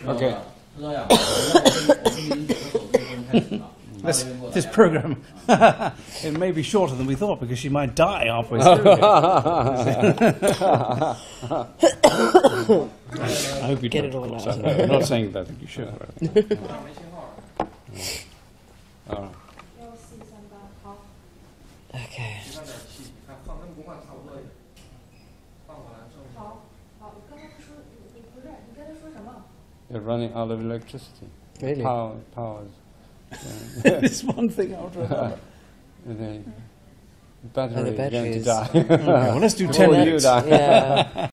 Okay. This program, it may be shorter than we thought because she might die halfway through. I hope you Get don't. it all out. I'm not saying that. I think you should. Okay. You're running out of electricity. Really? Power. It's one thing after another. The battery is going to batteries. die. Okay, well, let's do 10 Before you minutes. die. Yeah.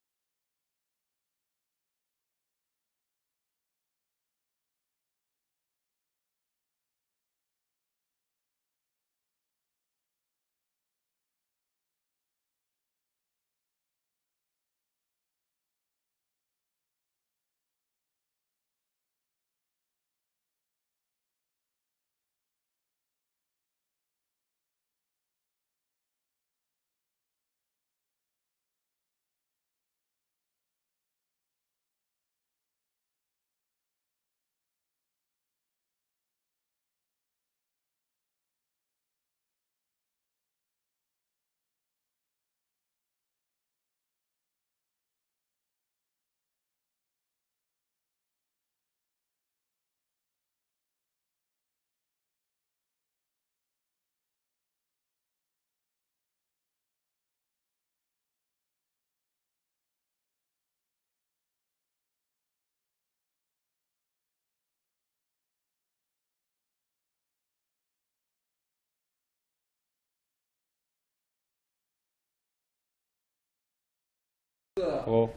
Four,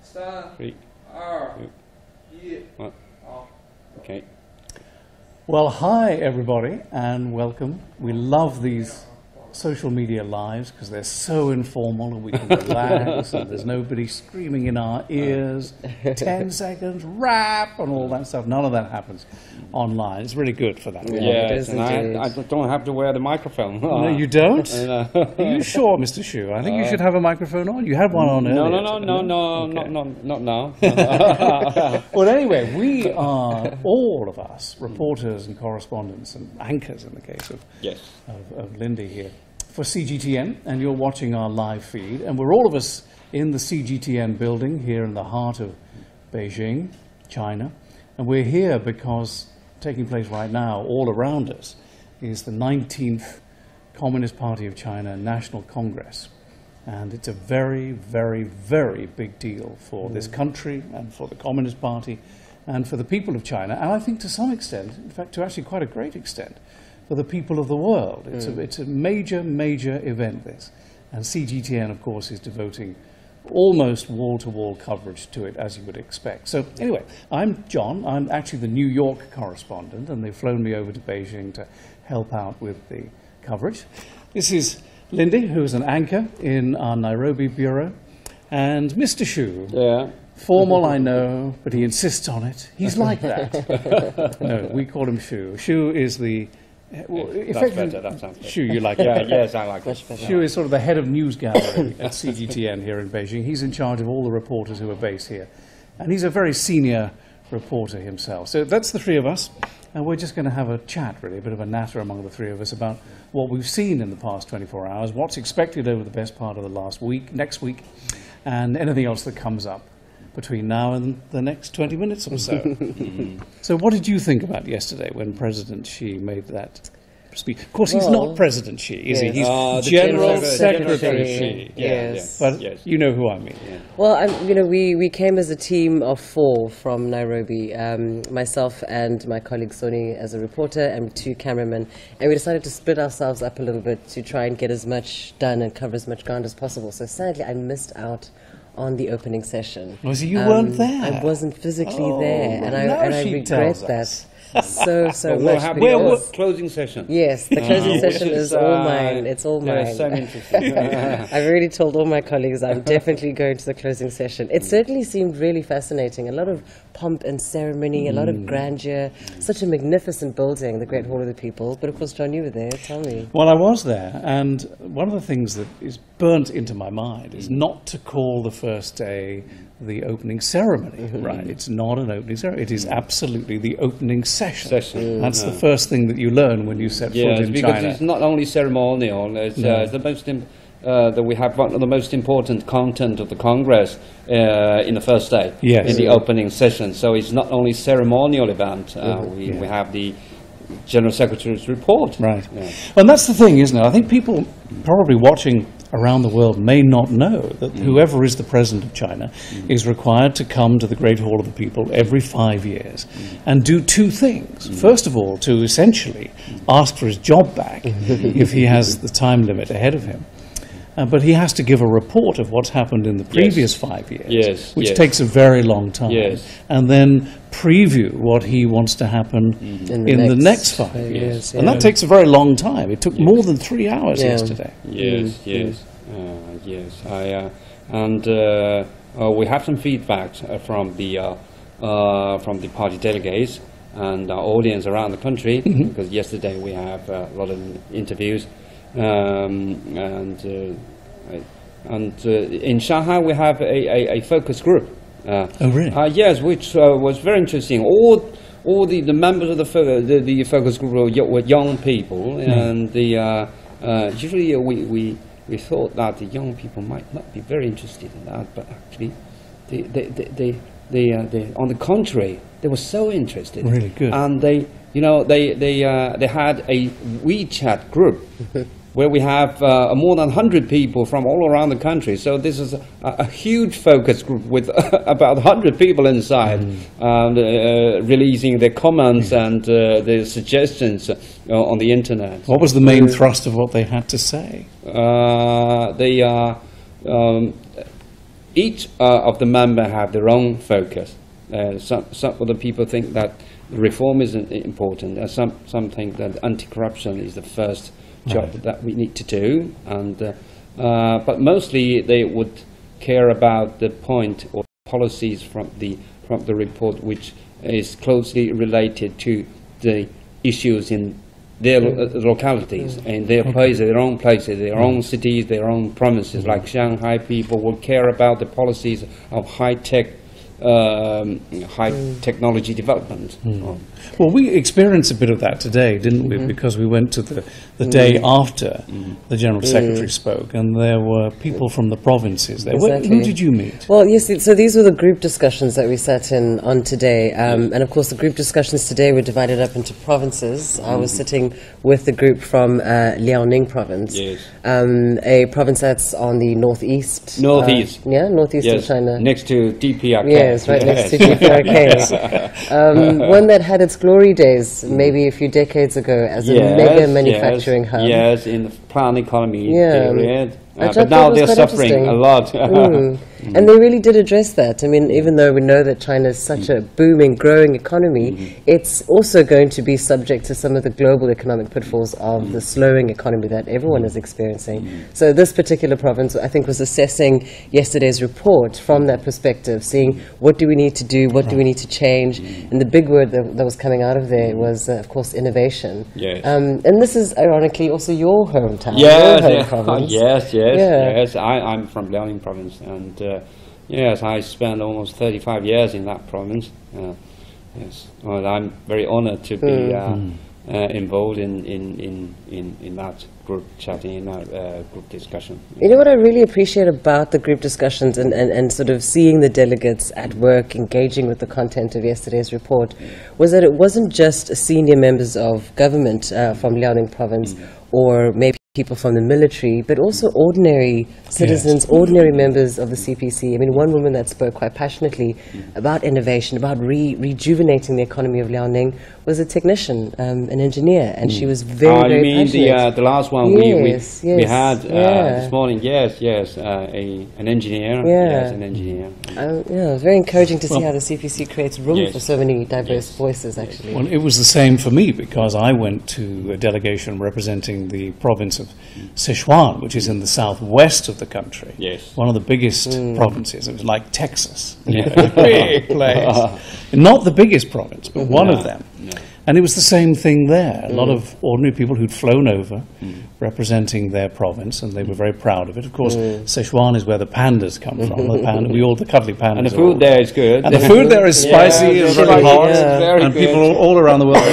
3, 2, 1. Okay. Well, hi everybody, and welcome. We love these social media lives because they're so informal and we can relax and there's nobody screaming in our ears, 10 seconds, rap, and all that stuff. None of that happens online. It's really good for that. Yes, and I don't have to wear the microphone. No, you don't? Are you sure, Mr. Xu? I think you should have a microphone on. You had one on earlier. No, Okay. not now. Well, anyway, we are, all of us, reporters and correspondents and anchors in the case of, Yes. of Lindy here, for CGTN, and you're watching our live feed. And we're all of us in the CGTN building here in the heart of Beijing, China. And we're here because taking place right now, all around us, is the 19th Communist Party of China National Congress. And it's a very, very, very big deal for this country and for the Communist Party and for the people of China. And I think to some extent, in fact, to actually quite a great extent, for the people of the world. It's a major, major event, this. And CGTN, of course, is devoting almost wall-to-wall coverage to it, as you would expect. So anyway, I'm John. I'm actually the New York correspondent, and they've flown me over to Beijing to help out with the coverage. This is Lindy, who's an anchor in our Nairobi bureau, and Mr. Xu. Yeah. Formal, I know, but he insists on it. He's like that. No, we call him Xu. Xu is the... Well, That's better, that sounds better. Xu, you like Yeah, it? yes, I like it. Xu is sort of the head of news gallery at CGTN here in Beijing. He's in charge of all the reporters who are based here. And he's a very senior reporter himself. So that's the three of us. And we're just going to have a chat, really, a bit of a natter among the three of us about what we've seen in the past 24 hours, what's expected over the best part of the last week, next week, and anything else that comes up between now and the next 20 minutes or so. So what did you think about yesterday when President Xi made that speech? Of course, he's not President Xi, is he? He's General Secretary Xi. Yes. But you know who I mean. Yeah. Well, you know, we came as a team of 4 from Nairobi, myself and my colleague Soni as a reporter and 2 cameramen, and we decided to split ourselves up a little bit to try and get as much done and cover as much ground as possible. So sadly, I missed out on the opening session. Was you weren't there? I wasn't physically there, and I regret that so much. Where was closing session? Yes, the closing session is all mine. It's all mine. Yeah, so interesting. I've already told all my colleagues I'm definitely going to the closing session. It certainly seemed really fascinating. A lot of pomp and ceremony, a lot of grandeur, such a magnificent building, the Great Hall of the People. But of course, John, you were there. Tell me. Well, I was there, and one of the things that is burnt into my mind is not to call the first day the opening ceremony, right? It's not an opening ceremony. It is absolutely the opening session. That's the first thing that you learn when you set foot in because China. it's not only ceremonial. It's the most that we have one of the most important content of the Congress in the first day, in the opening session. So it's not only ceremonial event. We have the General Secretary's report. Right. Yeah. And that's the thing, isn't it? I think people probably watching around the world may not know that whoever is the president of China is required to come to the Great Hall of the People every 5 years and do two things. First of all, to essentially ask for his job back if he has the time limit ahead of him. But he has to give a report of what's happened in the previous 5 years, which takes a very long time, and then preview what he wants to happen in the next 5 years. And that takes a very long time. It took more than 3 hours yesterday. Yes. And we have some feedback from the party delegates and our audience around the country, because yesterday we have a lot of interviews. And in Shanghai we have a focus group. Oh, really? Yes, which was very interesting. All the members of the focus group were young people, and usually we thought that the young people might not be very interested in that, but actually they on the contrary, they were so interested. Really good. And they had a WeChat group where we have more than 100 people from all around the country. So this is a huge focus group with about 100 people inside, releasing their comments and their suggestions on the internet. What was the main thrust of what they had to say? Each of the members have their own focus. Some of the people think that reform is important, and some think that anti-corruption is the first job that we need to do, and but mostly they would care about the point or policies from the report which is closely related to the issues in their localities, in their places, their own places, their own cities, their own provinces. Like Shanghai people will care about the policies of high technology development. Well, we experienced a bit of that today, didn't we? Because we went to the day after the General Secretary spoke, and there were people from the provinces there. Who did you meet? Well, yes, so these were the group discussions that we sat in on today. And of course, the group discussions today were divided up into provinces. I was sitting with the group from Liaoning province, a province that's on the northeast. Northeast. Northeast of China. Next to DPRK. Yes, right next to DPRK. One that had its glory days maybe a few decades ago as a mega manufacturing hub. Yes, in the plan economy period. But now they're suffering a lot. And they really did address that. I mean, even though we know that China is such a booming, growing economy, it's also going to be subject to some of the global economic pitfalls of the slowing economy that everyone is experiencing. So this particular province, I think, was assessing yesterday's report from that perspective, seeing what do we need to do, what do we need to change. And the big word that was coming out of there was, of course, innovation. And this is, ironically, also your hometown, your home province. Yes. I'm from Liaoning province, and yes, I spent almost 35 years in that province. Yes, well, I'm very honored to be involved in that group chatting, in that group discussion. You know what I really appreciate about the group discussions and sort of seeing the delegates at work engaging with the content of yesterday's report was that it wasn't just senior members of government from Liaoning province or maybe people from the military, but also ordinary citizens, ordinary members of the CPC. I mean, one woman that spoke quite passionately about innovation, about rejuvenating the economy of Liaoning, was a technician, an engineer, and she was very, very passionate. You mean the last one we had this morning? Yes, an engineer. An engineer. Very encouraging to see how the CPC creates room for so many diverse voices, actually. Well, it was the same for me, because I went to a delegation representing the province of Sichuan, which is in the southwest of the country. One of the biggest provinces. It was like Texas. A big place. Not the biggest province, but one of them. And it was the same thing there. A lot of ordinary people who'd flown over representing their province, and they were very proud of it. Of course, Sichuan is where the pandas come from. The cuddly pandas. And the food there is good. And the food there is spicy and very hot. Very and good. people all around the world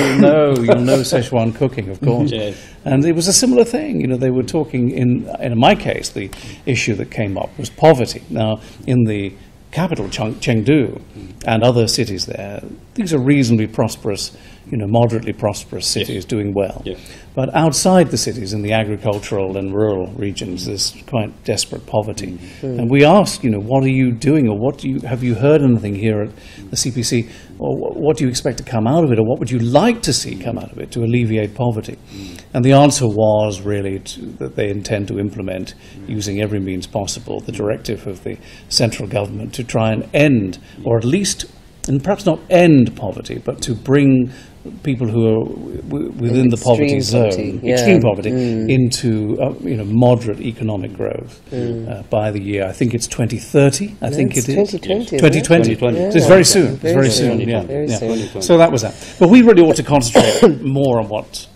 you'll know Sichuan cooking, of course. Yes. And it was a similar thing. You know, they were talking, in my case, the issue that came up was poverty. Now, in the capital, Chengdu, and other cities there, these are reasonably prosperous, moderately prosperous cities doing well. Yes. But outside the cities, in the agricultural and rural regions, there's quite desperate poverty. And we asked, what are you doing, or have you heard anything here at the CPC, or what do you expect to come out of it, or what would you like to see come out of it to alleviate poverty? And the answer was really that they intend to implement, using every means possible, the directive of the central government to try and end, or at least, and perhaps not end poverty, but to bring people who are within the poverty zone, extreme poverty, into moderate economic growth by the year. I think it's 2030. I think it is 2020. 2020. Yeah. So it's very soon. It's very soon. Very soon. So that was that. But we really ought to concentrate more on what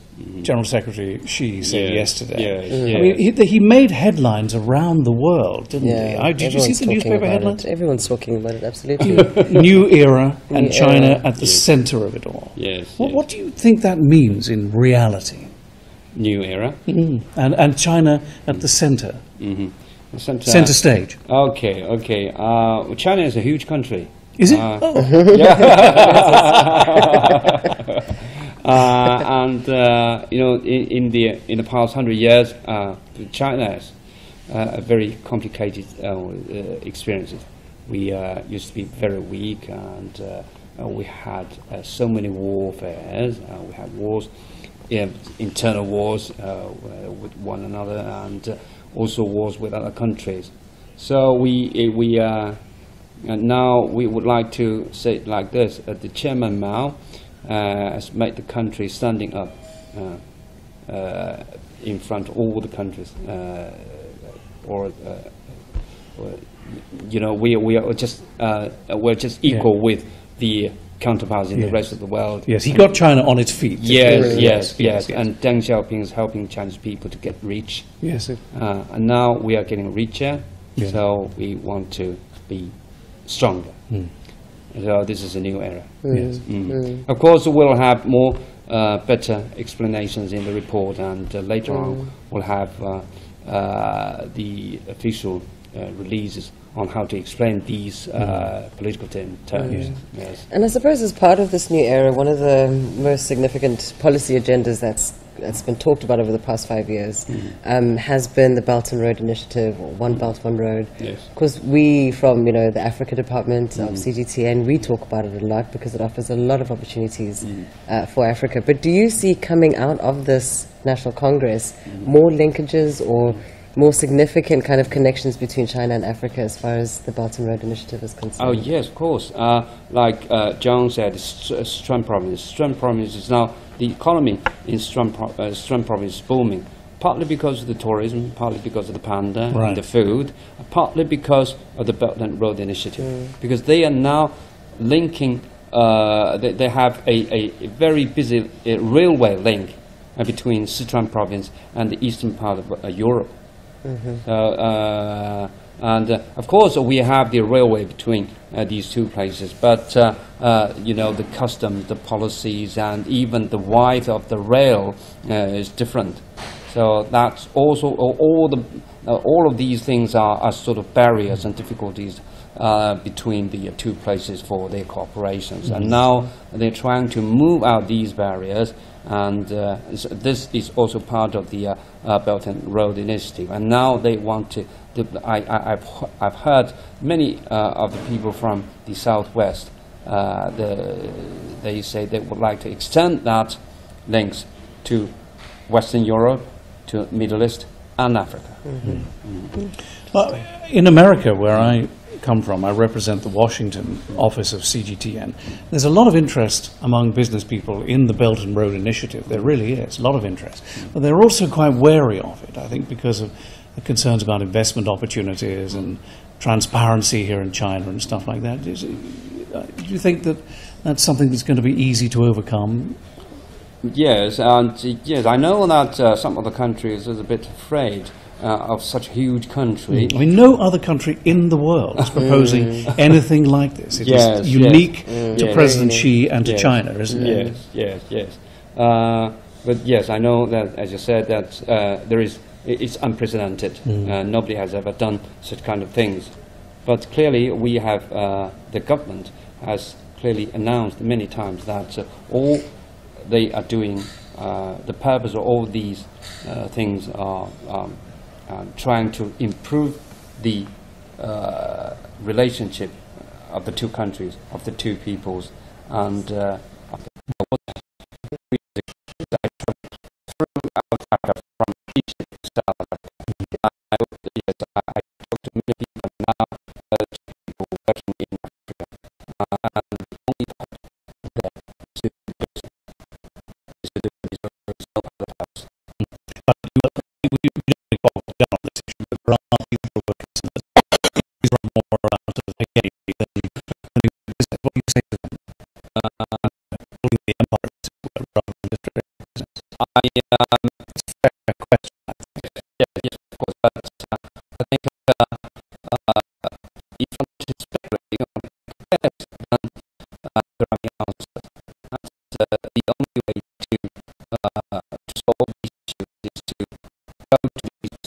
General Secretary Xi said yesterday. I mean, he made headlines around the world, didn't he? Did you see the newspaper headlines? Everyone's talking about it, absolutely. New era, and China at the center of it all. Yes. What do you think that means in reality? New era. And China at the center. Center stage. Okay. China is a huge country. Is it? And in the past 100 years, China has very complicated experiences. We used to be very weak, and we had so many warfares. We had wars, internal wars with one another, and also wars with other countries. So now we would like to say it like this: the Chairman Mao has made the country standing up in front of all the countries, we're just equal with the counterparts in the rest of the world. Yes, he got China on its feet. Yes. And Deng Xiaoping is helping Chinese people to get rich. Yes. And now we are getting richer, so we want to be stronger. So this is a new era. Of course, we'll have more better explanations in the report, and later on we'll have the official releases on how to explain these political terms. Yes. And I suppose as part of this new era, one of the most significant policy agendas that's been talked about over the past 5 years has been the Belt and Road Initiative, or One Belt, One Road. Yes. Because we, from the Africa department of CGTN, we talk about it a lot because it offers a lot of opportunities for Africa. But do you see coming out of this National Congress more linkages or more significant kind of connections between China and Africa as far as the Belt and Road Initiative is concerned? Oh yes, of course. Like John said, Sichuan province is now, the economy in Sichuan province is booming, partly because of the tourism, partly because of the panda and the food, partly because of the Belt and Road Initiative, because they are now linking. They have a very busy railway link between Sichuan province and the eastern part of Europe. And of course we have the railway between these two places, but the customs, the policies, and even the width of the rail is different. So that's also all of these things are sort of barriers and difficulties between the two places for their cooperations. And now they're trying to move out these barriers, and this is also part of the Belt and Road Initiative. And now they want to. I've heard many of the people from the southwest. They say they would like to extend that links to Western Europe, to Middle East, and Africa. Well, in America, where I come from, I represent the Washington office of CGTN. There's a lot of interest among business people in the Belt and Road Initiative. There really is, a lot of interest. But they're also quite wary of it, I think, because of the concerns about investment opportunities and transparency here in China and stuff like that. Do you think that that's something that's going to be easy to overcome? Yes, and yes, I know that some of the countries is a bit afraid of such a huge country. I mean, no other country in the world is proposing anything like this. It is unique to President Xi and to China, isn't it? Yes. But yes, I know that, as you said, that it's unprecedented. Nobody has ever done such kind of things. But clearly, we have the government has clearly announced many times that all they are doing, the purpose of all these things are trying to improve the relationship of the two countries, of the two peoples, and through from Egypt itself. I talked to many people now, people working in Africa, and the only part there is to do other house. But we don't bog down on this issue, but there are people who are concerned that these are more around to the game than business. What do you say to them? Building the empire rather than just business. It's a fair question. Yes, of course, but I think if you want to speculate on best, then there are many answers. That's the only way to solve these issues is to go to these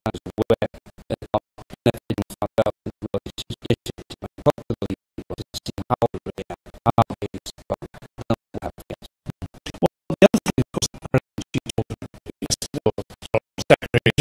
kinds of where they are benefiting from government relationships and probably to see how they react, how they respond, and what happens. Well, the other thing, of course, the President Xi told the Secretary of